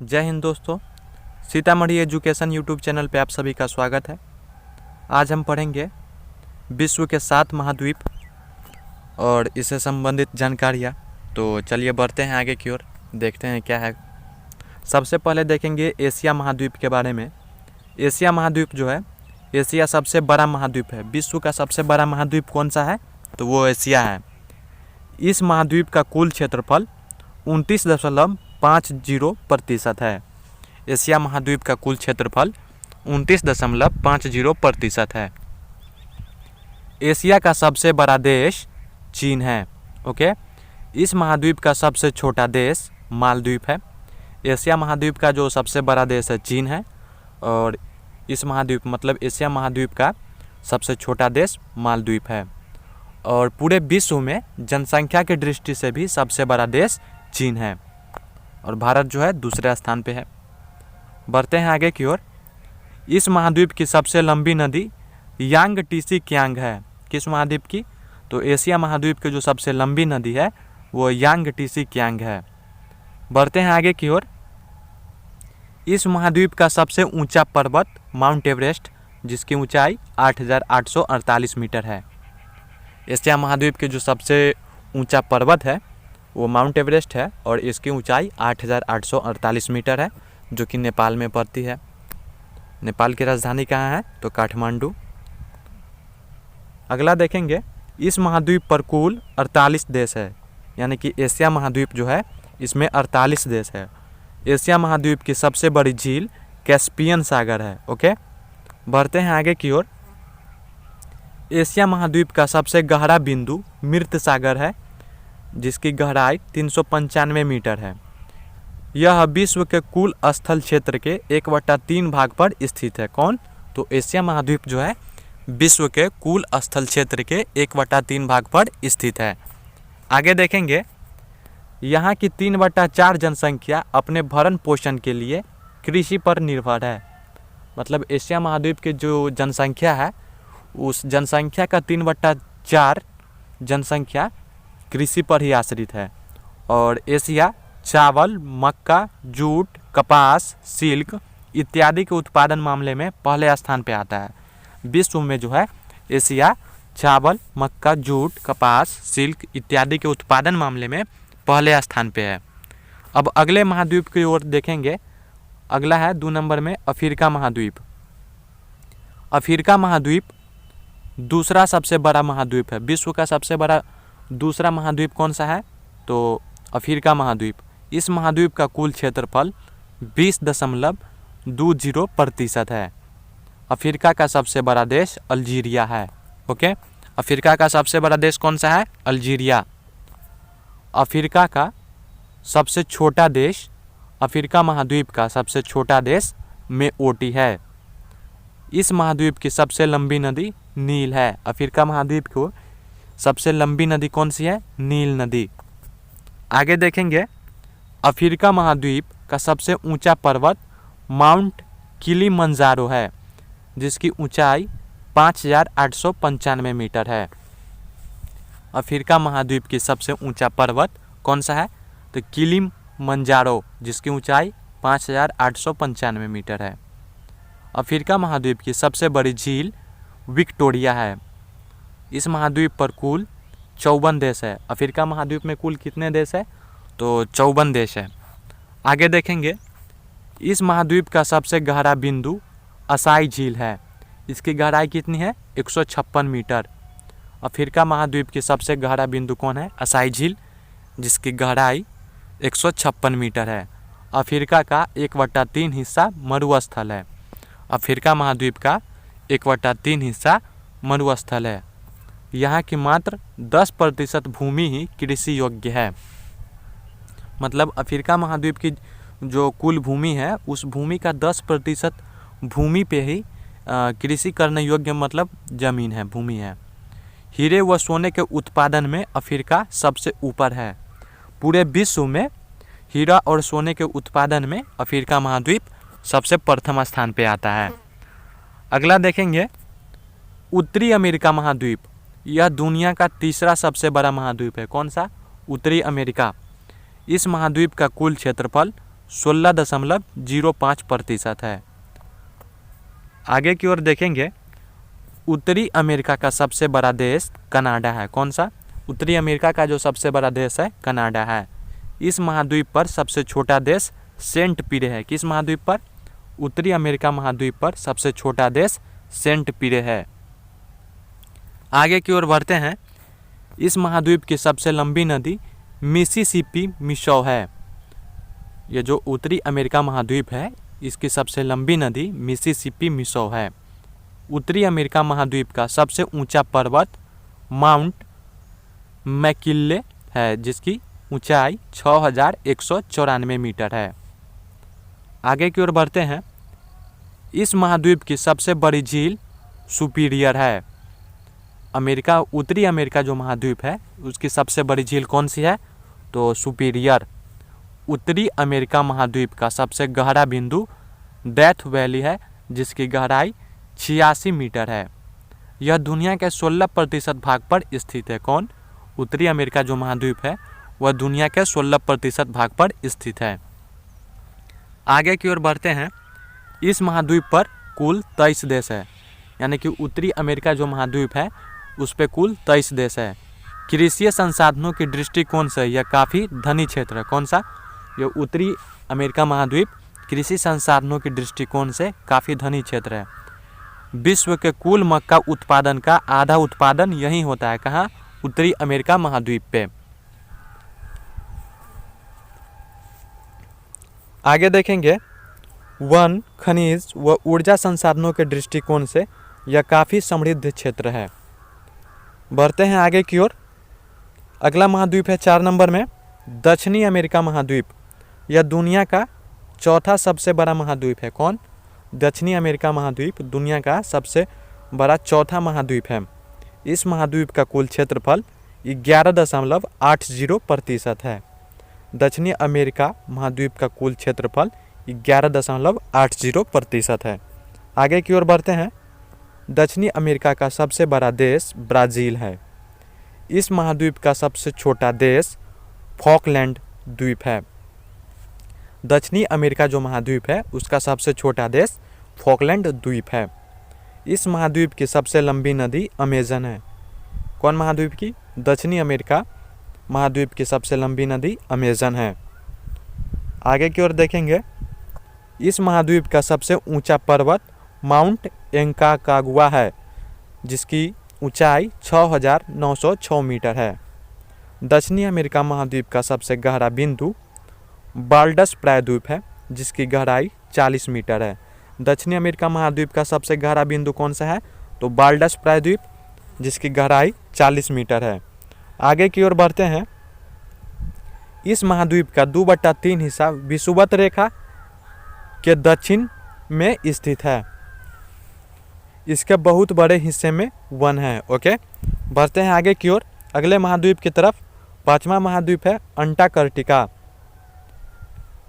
जय हिंद दोस्तों। Sitamarhi education YouTube channel पे आप सभी का स्वागत है। आज हम पढ़ेंगे विश्व के 7 महाद्वीप और इससे संबंधित जानकारियाँ। तो चलिए बढ़ते हैं आगे की ओर, देखते हैं क्या है। सबसे पहले देखेंगे एशिया महाद्वीप के बारे में। एशिया महाद्वीप जो है, एशिया सबसे बड़ा महाद्वीप है। विश्व का सबसे बड़ा महाद्वीप कौन सा है? तो वो एशिया है। इस महाद्वीप का कुल क्षेत्रफल 29.50% है। एशिया महाद्वीप का कुल क्षेत्रफल 29.50% है। एशिया का सबसे बड़ा देश चीन है। ओके, इस महाद्वीप का सबसे छोटा देश मालदीव है। एशिया महाद्वीप का जो सबसे बड़ा देश है चीन है, और इस महाद्वीप मतलब एशिया महाद्वीप का सबसे छोटा देश मालदीव है। और पूरे विश्व में जनसंख्या की दृष्टि से भी सबसे बड़ा देश चीन है, और भारत जो है दूसरे स्थान पे है। बढ़ते हैं आगे की ओर। इस महाद्वीप की सबसे लंबी नदी यांगटीसी कियांग है। किस महाद्वीप की? तो एशिया महाद्वीप की जो सबसे लंबी नदी है वो यांगटीसी कियांग है। बढ़ते हैं आगे की ओर। इस महाद्वीप का सबसे ऊंचा पर्वत माउंट एवरेस्ट, जिसकी ऊंचाई 8,848 मीटर है। एशिया महाद्वीप के जो सबसे ऊंचा पर्वत है वो माउंट एवरेस्ट है, और इसकी ऊंचाई 8,848 मीटर है, जो कि नेपाल में पड़ती है। नेपाल की राजधानी कहाँ है? तो काठमांडू। अगला देखेंगे, इस महाद्वीप पर कुल 48 देश है। यानी कि एशिया महाद्वीप जो है इसमें 48 देश है। एशिया महाद्वीप की सबसे बड़ी झील कैस्पियन सागर है। ओके, बढ़ते हैं आगे की ओर। एशिया महाद्वीप का सबसे गहरा बिंदु मृत सागर है, जिसकी गहराई 395 मीटर है। यह विश्व के कुल स्थल क्षेत्र के 1/3 भाग पर स्थित है। कौन? तो एशिया महाद्वीप जो है विश्व के कुल स्थल क्षेत्र के 1/3 भाग पर स्थित है। आगे देखेंगे, यहाँ की 3/4 जनसंख्या अपने भरण पोषण के लिए कृषि पर निर्भर है। मतलब एशिया महाद्वीप की जो जनसंख्या है उस जनसंख्या का 3/4 जनसंख्या कृषि पर ही आश्रित है। और एशिया चावल, मक्का, जूट, कपास, सिल्क इत्यादि के उत्पादन मामले में पहले स्थान पे आता है। विश्व में जो है एशिया चावल, मक्का, जूट, कपास, सिल्क इत्यादि के उत्पादन मामले में पहले स्थान पे है। अब अगले महाद्वीप की ओर देखेंगे। अगला है 2 नंबर में अफ्रीका महाद्वीप। अफ्रीका महाद्वीप दूसरा सबसे बड़ा महाद्वीप है। विश्व का सबसे बड़ा दूसरा महाद्वीप कौन सा है? तो अफ्रीका महाद्वीप। इस महाद्वीप का कुल क्षेत्रफल 20.20% है। अफ्रीका का सबसे बड़ा देश अल्जीरिया है। ओके, अफ्रीका का सबसे बड़ा देश कौन सा है? अल्जीरिया। अफ्रीका का सबसे छोटा देश, अफ्रीका महाद्वीप का सबसे छोटा देश मेओटी है। इस महाद्वीप की सबसे लंबी नदी नील है। अफ्रीका महाद्वीप को सबसे लंबी नदी कौन सी है? नील नदी। आगे देखेंगे, अफ्रीका महाद्वीप का सबसे ऊंचा पर्वत माउंट किलिमंजारो है, जिसकी ऊंचाई 5,895 मीटर है। अफ्रीका महाद्वीप की सबसे ऊंचा पर्वत कौन सा है? तो किलिमंजारो, जिसकी ऊंचाई 5,895 मीटर है। अफ्रीका महाद्वीप की सबसे बड़ी झील विक्टोरिया है। इस महाद्वीप पर कुल 54 देश है। अफ्रीका महाद्वीप में कुल कितने देश है? तो 54 देश है। आगे देखेंगे, इस महाद्वीप का सबसे गहरा बिंदु असाई झील है। इसकी गहराई कितनी है? 156 मीटर। अफ्रीका महाद्वीप की सबसे गहरा बिंदु कौन है? असाई झील, जिसकी गहराई 156 मीटर है। अफ्रीका का 1/3 हिस्सा मरुस्थल है। अफ्रीका महाद्वीप का 1/3 हिस्सा मरुस्थल है। यहाँ की मात्र 10% भूमि ही कृषि योग्य है। मतलब अफ्रीका महाद्वीप की जो कुल भूमि है उस भूमि का 10% भूमि पे ही कृषि करने योग्य मतलब जमीन है, भूमि है। हीरे व सोने के उत्पादन में अफ्रीका सबसे ऊपर है। पूरे विश्व में हीरा और सोने के उत्पादन में अफ्रीका महाद्वीप सबसे प्रथम स्थान पे आता है। अगला देखेंगे, उत्तरी अमेरिका महाद्वीप। यह दुनिया का तीसरा सबसे बड़ा महाद्वीप है। कौन सा? उत्तरी अमेरिका। इस महाद्वीप का कुल क्षेत्रफल 16.05% है। आगे की ओर देखेंगे, उत्तरी अमेरिका का सबसे बड़ा देश कनाडा है। कौन सा? उत्तरी अमेरिका का जो सबसे बड़ा देश है कनाडा है। इस महाद्वीप पर सबसे छोटा देश सेंट पीरे है। किस महाद्वीप पर? उत्तरी अमेरिका महाद्वीप पर सबसे छोटा देश सेंट पीरे है। आगे की ओर बढ़ते हैं। इस महाद्वीप की सबसे लंबी नदी मिसिसिपी मिसौ है। ये जो उत्तरी अमेरिका महाद्वीप है इसकी सबसे लंबी नदी मिसिसिपी मिसौ है। उत्तरी अमेरिका महाद्वीप का सबसे ऊंचा पर्वत माउंट मैकिन्ले है, जिसकी ऊंचाई 6194 मीटर है। आगे की ओर बढ़ते हैं। इस महाद्वीप की सबसे बड़ी झील सुपीरियर है। उत्तरी अमेरिका जो महाद्वीप है उसकी सबसे बड़ी झील कौन सी है? तो सुपीरियर। उत्तरी अमेरिका महाद्वीप का सबसे गहरा बिंदु डेथ वैली है, जिसकी गहराई 86 मीटर है। यह दुनिया के 16% भाग पर स्थित है। कौन? उत्तरी अमेरिका जो महाद्वीप है वह दुनिया के 16% भाग पर स्थित है। आगे की ओर बढ़ते हैं। इस महाद्वीप पर कुल 23 देश है, यानी कि उत्तरी अमेरिका जो महाद्वीप है उस पर कुल 23 देश है। कृषि संसाधनों की दृष्टिकोण से यह काफ़ी धनी क्षेत्र है। कौन सा? यह उत्तरी अमेरिका महाद्वीप कृषि संसाधनों की दृष्टिकोण से काफ़ी धनी क्षेत्र है। विश्व के कुल मक्का उत्पादन का आधा उत्पादन यहीं होता है। कहाँ? उत्तरी अमेरिका महाद्वीप पे। आगे देखेंगे, वन, खनिज व ऊर्जा संसाधनों के दृष्टिकोण से यह काफ़ी समृद्ध क्षेत्र है। बढ़ते हैं आगे की ओर। अगला महाद्वीप है 4 नंबर में दक्षिणी अमेरिका महाद्वीप। यह दुनिया का चौथा सबसे बड़ा महाद्वीप है। कौन? दक्षिणी अमेरिका महाद्वीप दुनिया का सबसे बड़ा चौथा महाद्वीप है। इस महाद्वीप का कुल क्षेत्रफल 11.80% है। दक्षिणी अमेरिका महाद्वीप का कुल क्षेत्रफल 11.80% है। आगे की ओर बढ़ते हैं। दक्षिणी अमेरिका का सबसे बड़ा देश ब्राज़ील है। इस महाद्वीप का सबसे छोटा देश फॉकलैंड द्वीप है। दक्षिणी अमेरिका जो महाद्वीप है उसका सबसे छोटा देश फॉकलैंड द्वीप है। इस महाद्वीप की सबसे लंबी नदी अमेजन है। कौन महाद्वीप की? दक्षिणी अमेरिका महाद्वीप की सबसे लंबी नदी अमेजन है। आगे की ओर देखेंगे। इस महाद्वीप का सबसे ऊंचा पर्वत माउंट एंकाकागुआ है, जिसकी ऊंचाई 6906 मीटर है। दक्षिणी अमेरिका महाद्वीप का सबसे गहरा बिंदु बाल्डस प्रायद्वीप है, जिसकी गहराई 40 मीटर है। दक्षिणी अमेरिका महाद्वीप का सबसे गहरा बिंदु कौन सा है? तो बाल्डस प्रायद्वीप, जिसकी गहराई 40 मीटर है। आगे की ओर बढ़ते हैं। इस महाद्वीप का 2/3 हिस्सा विषुवत रेखा के दक्षिण में स्थित है। इसके बहुत बड़े हिस्से में वन है। ओके, बढ़ते हैं आगे की ओर। अगले महाद्वीप की तरफ। 5वां महाद्वीप है अंटार्कटिका।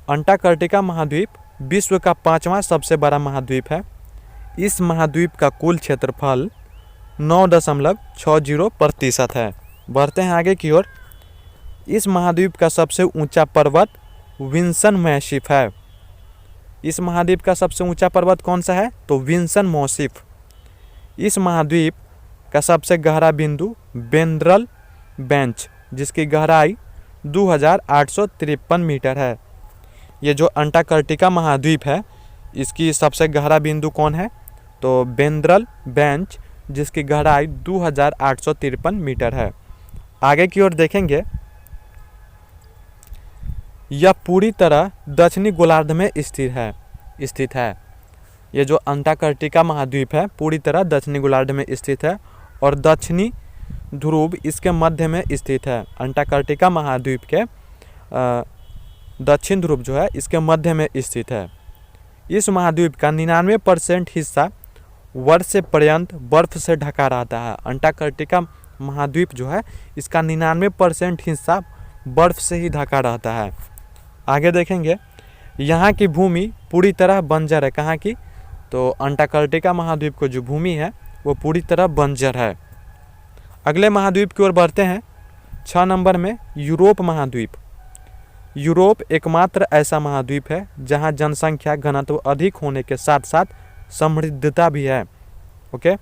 अंटार्कटिका महाद्वीप विश्व का 5वां सबसे बड़ा महाद्वीप है। इस महाद्वीप का कुल क्षेत्रफल 9.60% है। बढ़ते हैं आगे की ओर। इस महाद्वीप का सबसे ऊंचा पर्वत विंसन मैसिफ है। इस महाद्वीप का सबसे ऊंचा पर्वत कौन सा है? तो विंसन मैसिफ। इस महाद्वीप का सबसे गहरा बिंदु बेंड्रल बेंच, जिसकी गहराई 2853 मीटर है। ये जो अंटार्कटिका महाद्वीप है इसकी सबसे गहरा बिंदु कौन है? तो बेंड्रल बेंच, जिसकी गहराई 2853 मीटर है। आगे की ओर देखेंगे। यह पूरी तरह दक्षिणी गोलार्ध में स्थित है। ये जो अंटार्कटिका महाद्वीप है पूरी तरह दक्षिणी गोलार्ध में स्थित है और दक्षिणी ध्रुव इसके मध्य में स्थित है। अंटार्कटिका महाद्वीप के दक्षिण ध्रुव जो है इसके मध्य में स्थित है। इस महाद्वीप का 99% हिस्सा वर्ष से पर्यंत बर्फ से ढका रहता है। अंटार्कटिका महाद्वीप जो है इसका 99% हिस्सा बर्फ से ही ढका रहता है। आगे देखेंगे। यहाँ की भूमि पूरी तरह बंजर है। कहाँ की? तो अंटार्कटिका महाद्वीप को जो भूमि है वो पूरी तरह बंजर है। अगले महाद्वीप की ओर बढ़ते हैं। 6 नंबर में यूरोप महाद्वीप। यूरोप एकमात्र ऐसा महाद्वीप है जहां जनसंख्या घनत्व अधिक होने के साथ साथ समृद्धता भी है। ओके,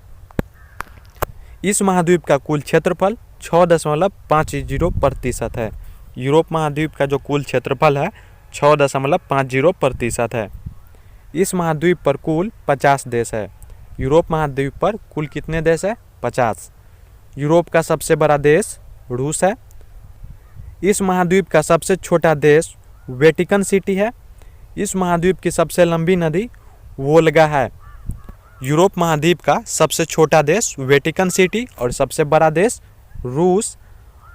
इस महाद्वीप का कुल क्षेत्रफल 6.50% है। यूरोप महाद्वीप का जो कुल क्षेत्रफल है 6.50% है। इस महाद्वीप पर कुल 50 देश है। यूरोप महाद्वीप पर कुल कितने देश है? 50। यूरोप का सबसे बड़ा देश रूस है। इस महाद्वीप का सबसे छोटा देश वेटिकन सिटी है। इस महाद्वीप की सबसे लंबी नदी वोल्गा है। यूरोप महाद्वीप का सबसे छोटा देश वेटिकन सिटी और सबसे बड़ा देश रूस,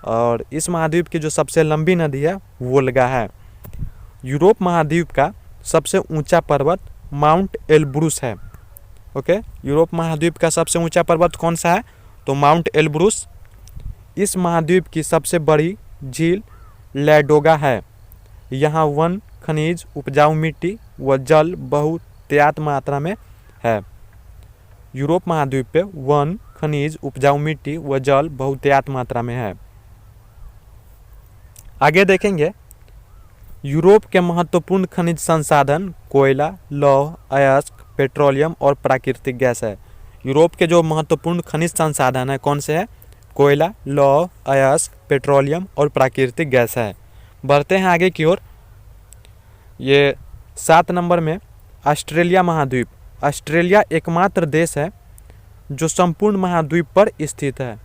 और इस महाद्वीप की जो सबसे लंबी नदी है वोल्गा है। यूरोप महाद्वीप का सबसे ऊंचा पर्वत माउंट एलब्रूस है। ओके, यूरोप महाद्वीप का सबसे ऊंचा पर्वत कौन सा है? तो माउंट एलब्रूस। इस महाद्वीप की सबसे बड़ी झील लैडोगा है। यहाँ वन, खनिज, उपजाऊ मिट्टी व जल बहुतायत मात्रा में है। यूरोप महाद्वीप पे वन, खनिज, उपजाऊ मिट्टी व जल बहुतायत मात्रा में है। आगे देखेंगे, यूरोप के महत्वपूर्ण खनिज संसाधन कोयला, लौह, अयस्क, पेट्रोलियम और प्राकृतिक गैस है। यूरोप के जो महत्वपूर्ण खनिज संसाधन है कौन से है? कोयला, लौह, अयस्क, पेट्रोलियम और प्राकृतिक गैस है। बढ़ते हैं आगे की ओर। ये 7 नंबर में ऑस्ट्रेलिया महाद्वीप। ऑस्ट्रेलिया एकमात्र देश है जो संपूर्ण महाद्वीप पर स्थित है।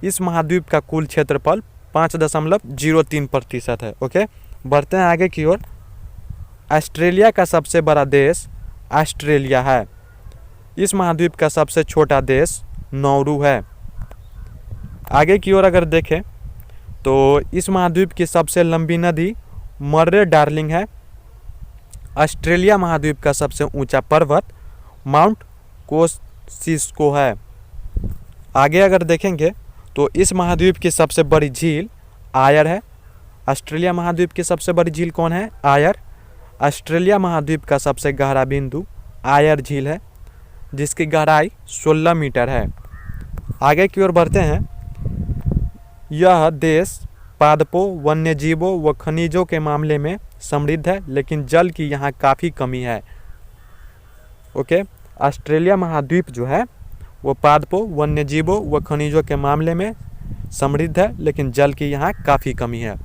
इस महाद्वीप का कुल क्षेत्रफल 5.03% है। ओके, बढ़ते हैं आगे की ओर। ऑस्ट्रेलिया का सबसे बड़ा देश ऑस्ट्रेलिया है। इस महाद्वीप का सबसे छोटा देश नौरू है। आगे की ओर अगर देखें तो इस महाद्वीप की सबसे लंबी नदी मर्रे डार्लिंग है। ऑस्ट्रेलिया महाद्वीप का सबसे ऊंचा पर्वत माउंट कोसिस्को है। आगे अगर देखेंगे तो इस महाद्वीप की सबसे बड़ी झील आयर है। ऑस्ट्रेलिया महाद्वीप की सबसे बड़ी झील कौन है? आयर। ऑस्ट्रेलिया महाद्वीप का सबसे गहरा बिंदु आयर झील है जिसकी गहराई 16 मीटर है। आगे की ओर बढ़ते हैं। यह देश पादपों, वन्यजीवों व खनिजों के मामले में समृद्ध है, लेकिन जल की यहाँ काफ़ी कमी है। ओके, ऑस्ट्रेलिया महाद्वीप जो है वो पादपों, वन्यजीवों व खनिजों के मामले में समृद्ध है, लेकिन जल की यहाँ काफ़ी कमी है।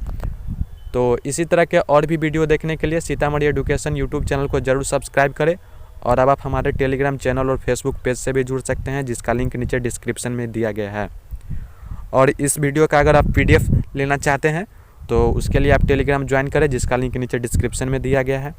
तो इसी तरह के और भी वीडियो देखने के लिए सीतामढ़ी एजुकेशन यूट्यूब चैनल को ज़रूर सब्सक्राइब करें, और अब आप हमारे टेलीग्राम चैनल और फेसबुक पेज से भी जुड़ सकते हैं जिसका लिंक नीचे डिस्क्रिप्शन में दिया गया है। और इस वीडियो का अगर आप PDF लेना चाहते हैं तो उसके लिए आप टेलीग्राम ज्वाइन करें जिसका लिंक नीचे डिस्क्रिप्शन में दिया गया है।